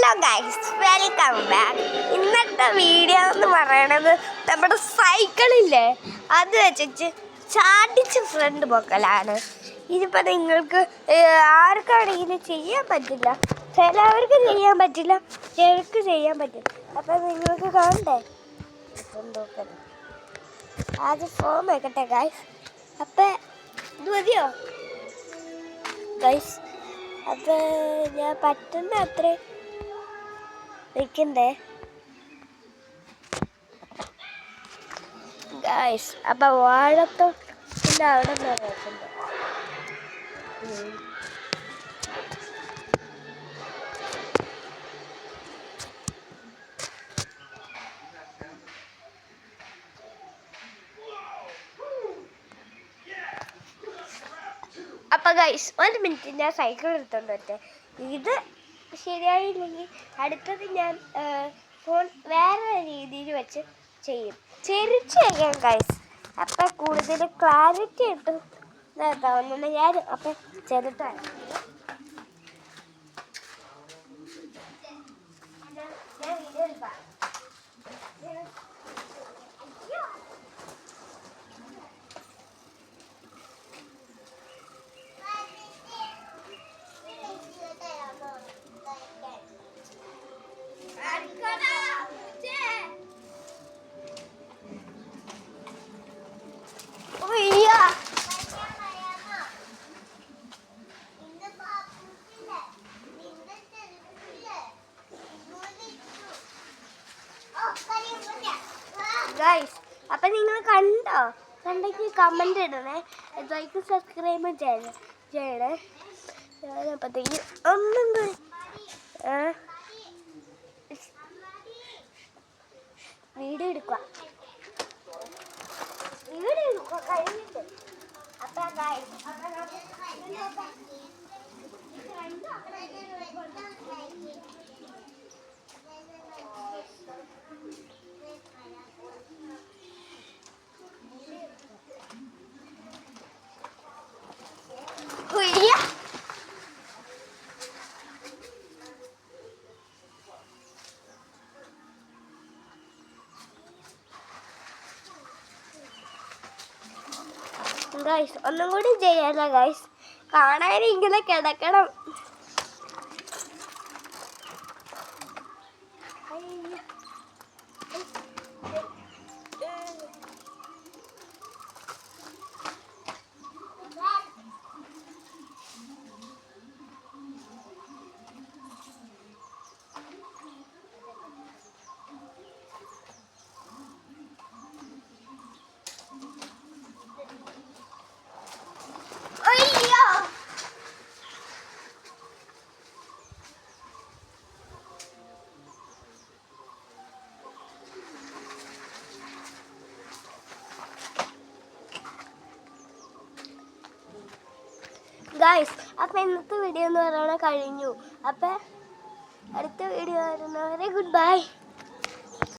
Hello guys, welcome back. ഇന്നത്തെ video എന്ന് പറയണത് നമ്മുടെ സൈക്കിളില്ലേ അത് വെച്ചിട്ട് ചാടിച്ച് ഫ്രണ്ട് പൊക്കലാണ്. ഇതിപ്പോൾ നിങ്ങൾക്ക് ആർക്കാണെങ്കിലും ചെയ്യാൻ പറ്റില്ല, ചിലവർക്ക് ചെയ്യാൻ പറ്റില്ല, ചിലർക്ക് ചെയ്യാൻ പറ്റില്ല. അപ്പം നിങ്ങൾക്ക് കാണണ്ടേ ഫ്രണ്ട് പൊക്കൽ. ആദ്യം ഫോം വെക്കട്ടെ ഗൈസ്. അപ്പം ഇത് മതിയോ ഗൈസ്? അപ്പം ഞാൻ പറ്റുന്ന അത്ര വെക്കണ്ടേ ഗൈസ്? അപ്പം വാഴത്തോട്ടിൻ്റെ അവിടെ നിന്ന് വെക്കണ്ടേ. അപ്പം ഗൈസ്, 1 മിനിറ്റ് ഞാൻ സൈക്കിൾ എടുത്തോണ്ട് വരട്ടെ. ഇത് ശരിയായില്ലെങ്കിൽ അടുത്തത് ഞാൻ ഫോൺ വേറെ രീതിയിൽ വെച്ച് ചെയ്യും, ചെരിച്ച് വയ്ക്കാം ഗൈസ്. അപ്പം കൂടുതൽ ക്ലാരിറ്റി കിട്ടും തോന്നുന്നു. ഞാൻ അപ്പം ചെറുതാണ് ഞാൻ വീഡിയോ എടുക്കാം. ഗൈസ്, അപ്പം നിങ്ങൾ കണ്ടെങ്കിൽ കമൻ്റ് ഇടണേ, ലൈക്ക് സബ്സ്ക്രൈബ് ചെയ്യണേ. ഞാനപ്പോഴത്തേക്ക് ഒന്നും വീഡിയോ എടുക്കുക കഴിഞ്ഞിട്ട്. അപ്പം ഗൈസ് ഒന്നും കൂടി ചെയ്യാനാ ഗൈസ്, കാണാനിങ്ങനെ കിടക്കണം. ഗൈസ്, അപ്പം ഇന്നത്തെ വീഡിയോ എന്ന് പറയുന്നത് കഴിഞ്ഞു. അപ്പം അടുത്ത വീഡിയോ വരുന്നവരെ ഗുഡ് ബൈ.